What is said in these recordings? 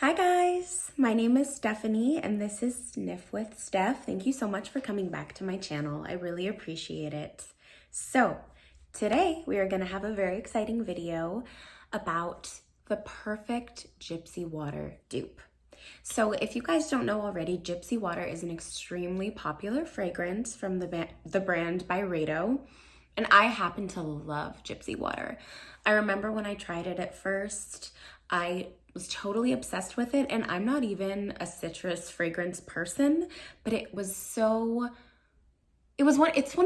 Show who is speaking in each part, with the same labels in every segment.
Speaker 1: Hi guys, my name is Stephanie and this is Sniff with Steph. Thank you so much for coming back to my channel. I really appreciate it. So today we are going to have a very exciting video about the perfect Gypsy Water dupe. So if you guys don't know already, Gypsy Water is an extremely popular fragrance from the brand Byredo, and I happen to love Gypsy Water. I remember when I tried it at first, I was totally obsessed with it, and I'm not even a citrus fragrance person, but it's one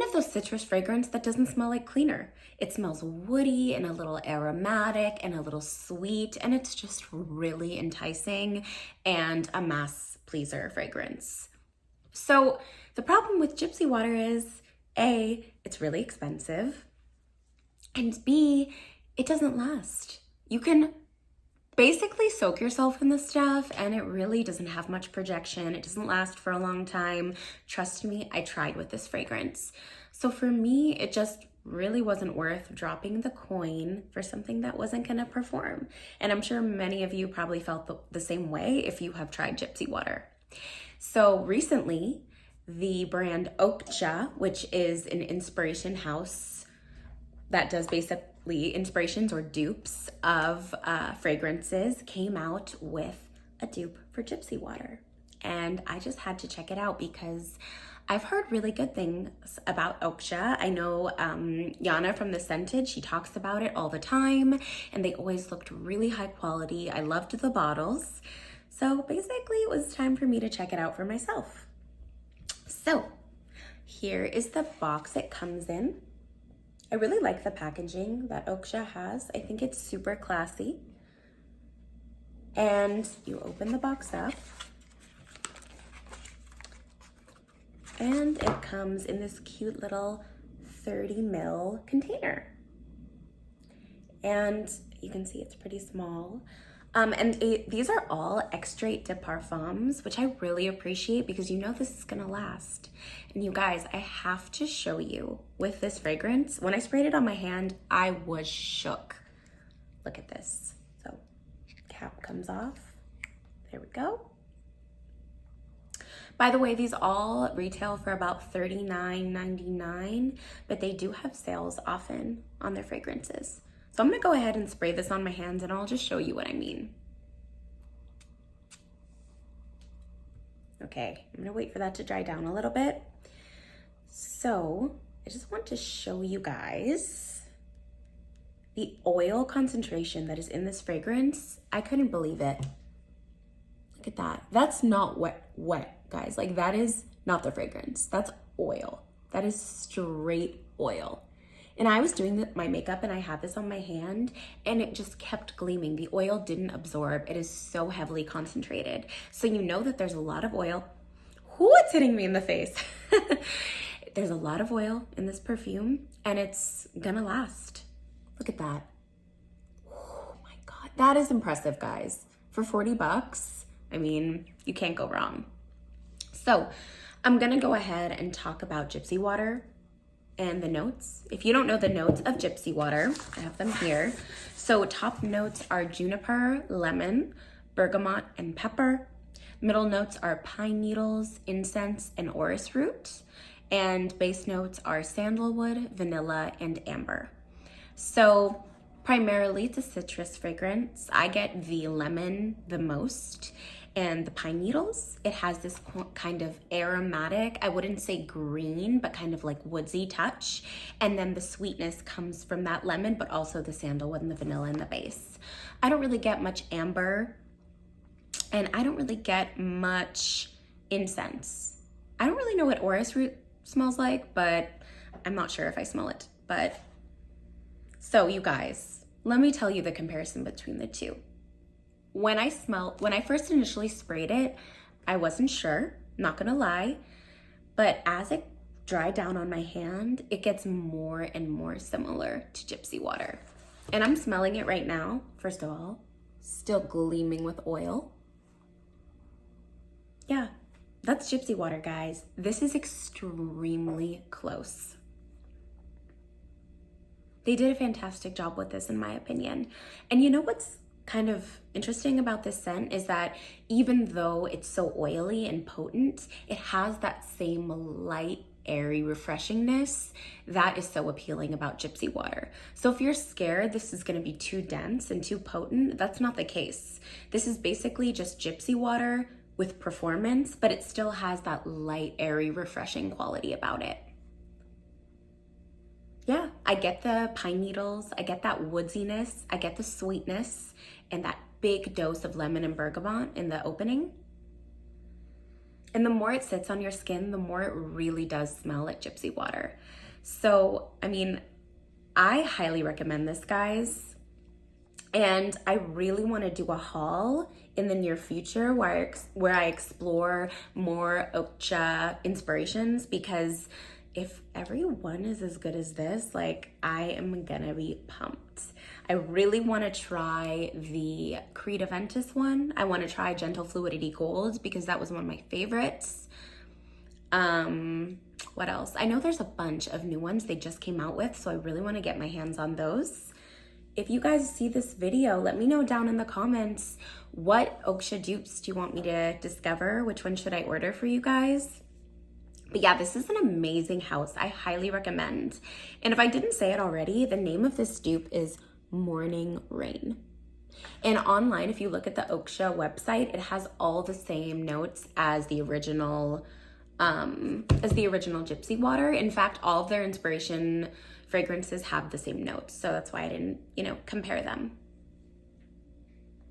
Speaker 1: of those citrus fragrance that doesn't smell like cleaner. It smells woody and a little aromatic and a little sweet, and it's just really enticing and a mass pleaser fragrance. So the problem with Gypsy Water is A, it's really expensive, and B, it doesn't last. You can basically soak yourself in this stuff and it really doesn't have much projection. It doesn't last for a long time. Trust me, I tried with this fragrance. So for me, it just really wasn't worth dropping the coin for something that wasn't gonna perform. And I'm sure many of you probably felt the same way if you have tried Gypsy Water. So recently, the brand Oakcha, which is an inspiration house that does basically inspirations or dupes of fragrances, came out with a dupe for Gypsy Water. And I just had to check it out because I've heard really good things about Oakcha. I know Yana from The Scented, she talks about it all the time, and they always looked really high quality. I loved the bottles. So basically it was time for me to check it out for myself. So here is the box it comes in. I really like the packaging that Oakcha has. I think it's super classy. And you open the box up, and it comes in this cute little 30 ml container. And you can see it's pretty small. These are all extrait de parfums, which I really appreciate because you know this is gonna last. And you guys, I have to show you with this fragrance. When I sprayed it on my hand, I was shook. Look at this. So, cap comes off. There we go. By the way, these all retail for about $39.99, but they do have sales often on their fragrances. So I'm gonna go ahead and spray this on my hands and I'll just show you what I mean. Okay, I'm gonna wait for that to dry down a little bit. So I just want to show you guys the oil concentration that is in this fragrance. I couldn't believe it. Look at that. That's not wet, guys. Like, that is not the fragrance. That's oil. That is straight oil. And I was doing my makeup and I had this on my hand and it just kept gleaming. The oil didn't absorb. It is so heavily concentrated. So you know that there's a lot of oil. It's hitting me in the face. There's a lot of oil in this perfume and it's gonna last. Look at that. Oh my God, that is impressive, guys. For 40 bucks, I mean, you can't go wrong. So I'm gonna go ahead and talk about Gypsy Water and the notes. If you don't know the notes of Gypsy Water, I have them here. So top notes are juniper, lemon, bergamot, and pepper. Middle notes are pine needles, incense, and orris root. And base notes are sandalwood, vanilla, and amber. So primarily it's a citrus fragrance. I get the lemon the most. And the pine needles, it has this kind of aromatic, I wouldn't say green, but kind of like woodsy touch. And then the sweetness comes from that lemon, but also the sandalwood and the vanilla in the base. I don't really get much amber, and I don't really get much incense. I don't really know what orris root smells like, but I'm not sure if I smell it. But so you guys, let me tell you the comparison between the two. When I first initially sprayed it, I wasn't sure, not gonna lie, but as it dried down on my hand, it gets more and more similar to Gypsy Water. And I'm smelling it right now, first of all, still gleaming with oil. Yeah, that's Gypsy Water, guys. This is extremely close. They did a fantastic job with this, in my opinion. And you know what's kind of interesting about this scent is that even though it's so oily and potent, it has that same light, airy refreshingness that is so appealing about Gypsy Water. So if you're scared this is going to be too dense and too potent, that's not the case. This is basically just Gypsy Water with performance, but it still has that light, airy, refreshing quality about it. Yeah, I get the pine needles, I get that woodsiness, I get the sweetness, and that big dose of lemon and bergamot in the opening. And the more it sits on your skin, the more it really does smell like Gypsy Water. So, I mean, I highly recommend this, guys. And I really want to do a haul in the near future where I explore more Oakcha inspirations, because if everyone is as good as this, like, I am gonna be pumped. I really want to try the Creed Aventus one. I want to try Gentle Fluidity Gold because that was one of my favorites. What else? I know there's a bunch of new ones they just came out with, so I really want to get my hands on those. If you guys see this video, let me know down in the comments, what Oakcha dupes do you want me to discover? Which one should I order for you guys? But yeah, this is an amazing house. I highly recommend. And if I didn't say it already, the name of this dupe is Morning Rain. And online, if you look at the Oakcha website, it has all the same notes as the original Gypsy Water. In fact, all of their inspiration fragrances have the same notes, so that's why I didn't, compare them.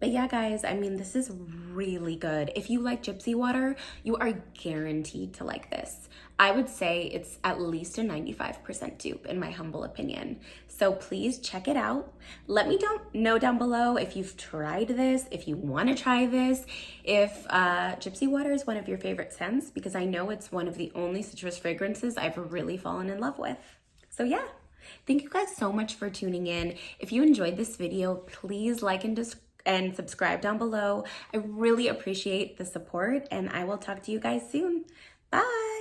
Speaker 1: But yeah, guys, I mean, this is really good. If you like Gypsy Water, you are guaranteed to like this. I would say it's at least a 95% dupe, in my humble opinion. So please check it out. Let me know down below if you've tried this, if you want to try this, if Gypsy Water is one of your favorite scents, because I know it's one of the only citrus fragrances I've really fallen in love with. So yeah. Thank you guys so much for tuning in. If you enjoyed this video, please like and subscribe down below. I really appreciate the support, and I will talk to you guys soon. Bye.